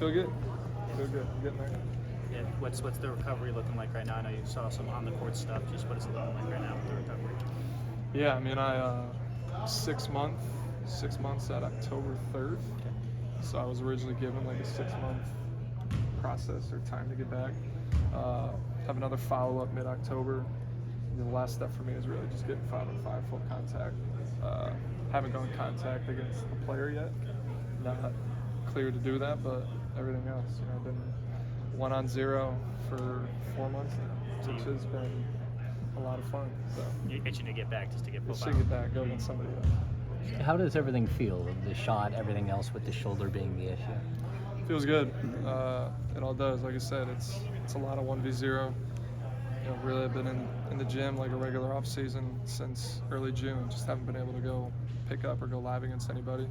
feel good. Feel good. I'm getting there. Yeah, what's the recovery looking like right now? I know you saw some on the court stuff. Just what is it looking like right now with the recovery? Yeah, I mean, I 6 months at October 3rd. Okay. So I was originally given like a 6-month process or time to get back. Have another follow-up mid-October. The last step for me is really just getting 5-on-5 full contact. Haven't gone contact against a player yet. Not clear to do that, but everything else. I've been 1-on-0 for 4 months now, which has been a lot of fun. So You're itching to get back just to get just football. to get back, go against somebody else. How does everything feel? The shot, everything else with the shoulder being the issue? Feels good. It all does. Like I said, it's a lot of 1v0. Really I've been in the gym like a regular off season since early June. Just haven't been able to go pick up or go live against anybody.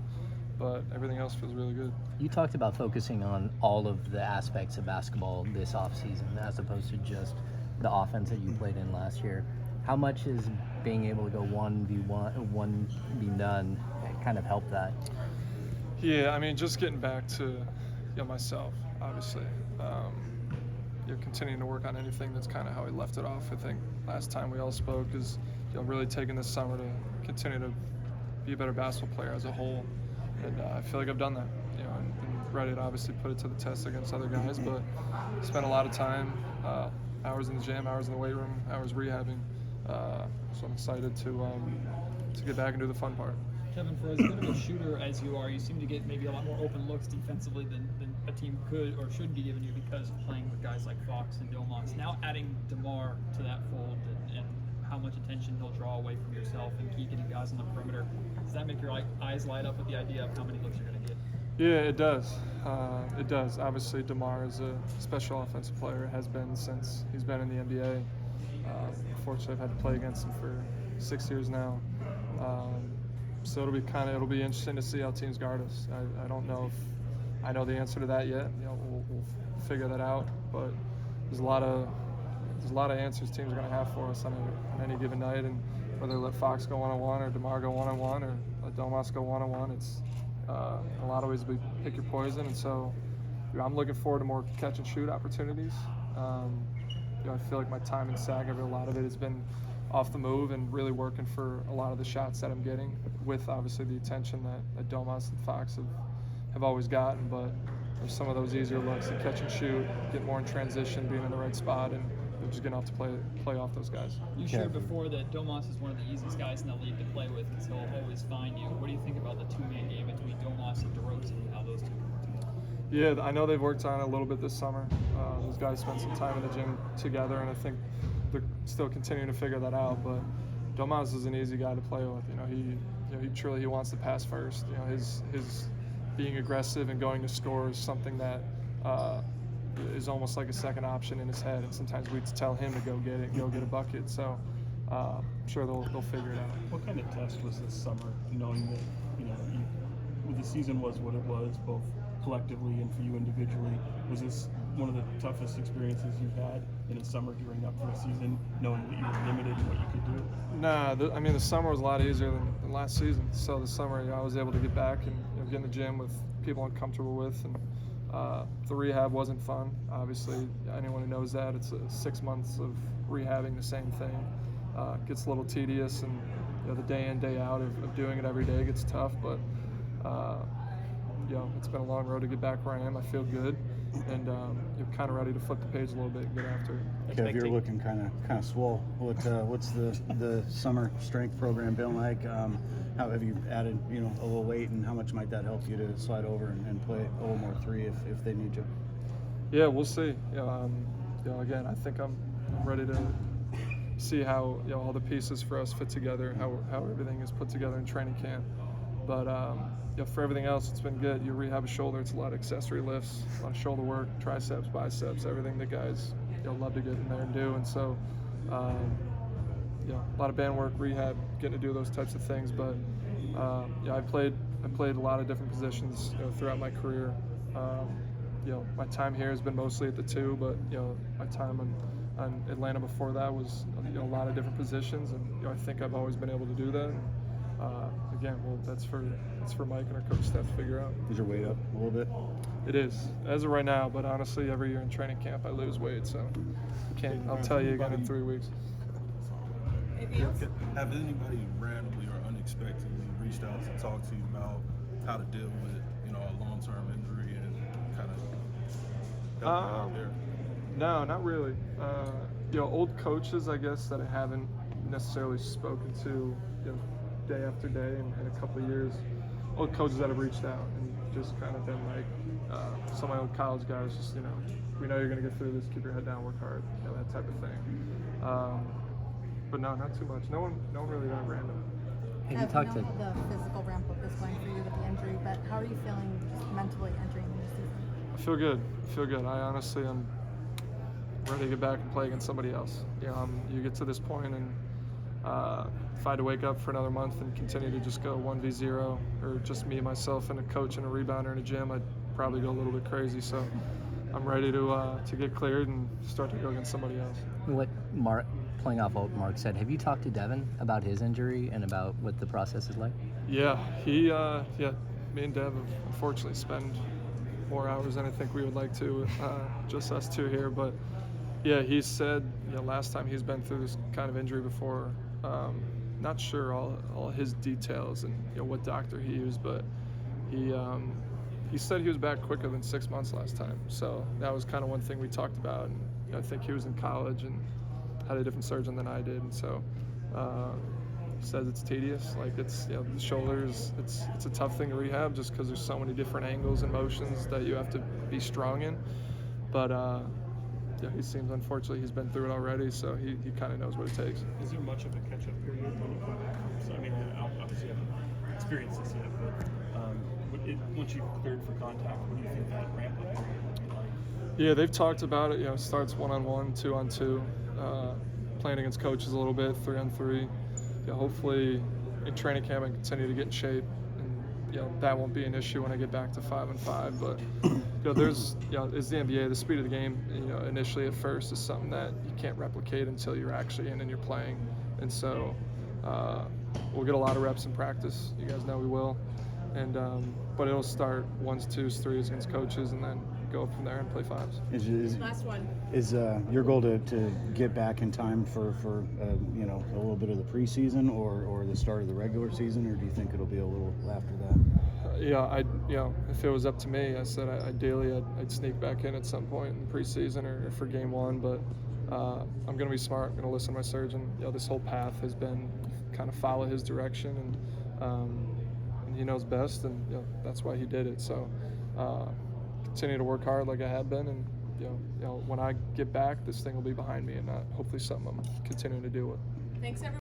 But everything else feels really good. You talked about focusing on all of the aspects of basketball this offseason as opposed to just the offense that you played in last year. How much is being able to go 1v1, 1v none kind of help that? Yeah, I mean, just getting back to myself, obviously. Continuing to work on anything. That's kind of how I left it off. I think last time we all spoke is really taking this summer to continue to be a better basketball player as a whole. And I feel like I've done that, and ready to obviously put it to the test against other guys, but spent a lot of time, hours in the gym, hours in the weight room, hours rehabbing. So I'm excited to get back and do the fun part. Kevin, for as good of a shooter as you are, you seem to get maybe a lot more open looks defensively than a team could or should be giving you because of playing with guys like Fox and Domas. Now adding DeMar to that fold and how much attention he'll draw away from yourself and Keegan and guys on the perimeter, does that make your eyes light up with the idea of how many looks you're going to get? Yeah, it does. It does. Obviously, DeMar is a special offensive player, has been since he's been in the NBA. Unfortunately, I've had to play against him for 6 years now. So it'll be interesting to see how teams guard us. I don't know if I know the answer to that yet. We'll figure that out. But there's a lot of answers teams are going to have for us on any given night, and whether let Fox go 1-on-1 or DeMar go 1-on-1 or let Domas go 1-on-1, it's in a lot of ways we pick your poison. And so I'm looking forward to more catch and shoot opportunities. I feel like my time in SAG, a lot of it has been off the move and really working for a lot of the shots that I'm getting, with obviously the attention that Domas and Fox have always gotten. But there's some of those easier looks that catch and shoot, get more in transition, being in the right spot, and just getting off to play off those guys. You shared before that Domas is one of the easiest guys in the league to play with because he'll always find you. What do you think about the two-man game between Domas and DeRozan and how those two can work together? Yeah, I know they've worked on it a little bit this summer. Those guys spent some time in the gym together, and I think they're still continuing to figure that out. But Domas is an easy guy to play with. He truly wants to pass first. His being aggressive and going to score is something that is almost like a second option in his head. And sometimes we tell him to go get it, go get a bucket. So I'm sure they'll figure it out. What kind of test was this summer, knowing that the season was what it was, both collectively and for you individually? Was this one of the toughest experiences you've had in a summer gearing up for a season, knowing that you were limited in what you could do? Nah, the summer was a lot easier than last season. So the summer, I was able to get back and get in the gym with people I'm comfortable with, and the rehab wasn't fun. Obviously, anyone who knows that, it's 6 months of rehabbing the same thing. It gets a little tedious, and the day in, day out of doing it every day gets tough, but it's been a long road to get back where I am. I feel good, and you're kind of ready to flip the page a little bit and get after it. Kev, you're looking kind of swole. What's the summer strength program been like? How have you added a little weight, and how much might that help you to slide over and play a little more three if they need you? Yeah, we'll see. Again, I think I'm ready to see how all the pieces for us fit together, how everything is put together in training camp. But for everything else, it's been good. You rehab a shoulder, it's a lot of accessory lifts, a lot of shoulder work, triceps, biceps, everything that guys love to get in there and do. And so, a lot of band work, rehab, getting to do those types of things. But I played a lot of different positions throughout my career. My time here has been mostly at the two, but my time on Atlanta before that was a lot of different positions, and I think I've always been able to do that. Again, that's for Mike and our coach staff to figure out. Is your weight up a little bit? It is, as of right now, but honestly, every year in training camp, I lose weight, so I'll tell you again in 3 weeks. Have anybody randomly or unexpectedly reached out to talk to you about how to deal with, a long-term injury and kind of help you out there? No, not really. Old coaches, I guess, that I haven't necessarily spoken to, day after day in a couple of years. Old coaches that have reached out and just kind of been like, some of my old college guys, just we know you're gonna get through this. Keep your head down, work hard, that type of thing. But no, not too much. No one really that random. Have you Have talked you to? know how the physical ramp up is going for you with the injury, but how are you feeling just mentally entering the new season? I feel good. I honestly am ready to get back and play against somebody else. You get to this point, and if I had to wake up for another month and continue to just go 1v0, or just me, myself, and a coach and a rebounder in a gym, I'd probably go a little bit crazy. So I'm ready to get cleared and start to go against somebody else. What Mark, playing off what Mark said, have you talked to Devin about his injury and about what the process is like? Yeah, me and Dev have unfortunately spent more hours than I think we would like to, just us two here. But yeah, he said, last time he's been through this kind of injury before. Not sure all his details and what doctor he used, but he said he was back quicker than 6 months last time. So that was kind of one thing we talked about. And I think he was in college and had a different surgeon than I did, and so he says it's tedious. Like it's the shoulders. It's a tough thing to rehab just because there's so many different angles and motions that you have to be strong in. But he seems, unfortunately, he's been through it already, so he kind of knows what it takes. Is there much of a catch-up period when you come back? So, I mean, obviously you haven't experienced this yet, but once you've cleared for contact, what do you think that ramp-up period will be like? Yeah, they've talked about it. It starts 1-on-1, 2-on-2, playing against coaches a little bit, 3-on-3. Hopefully in training camp I can continue to get in shape, and that won't be an issue when I get back to 5-on-5. But there's it's the NBA. The speed of the game, initially at first is something that you can't replicate until you're actually in and you're playing. And so we'll get a lot of reps in practice. You guys know we will. And but it'll start 1s, 2s, 3s against coaches, and then go from there and play 5s. Last one. Is your goal to get back in time for a little bit of the preseason or the start of the regular season, or do you think it'll be a little after that? If it was up to me, I said ideally I'd sneak back in at some point in preseason or for game 1, but I'm going to be smart. I'm going to listen to my surgeon. This whole path has been kind of follow his direction, and he knows best, and that's why he did it. So continue to work hard like I have been, and when I get back, this thing will be behind me and not hopefully something I'm continuing to deal with. Thanks, everyone.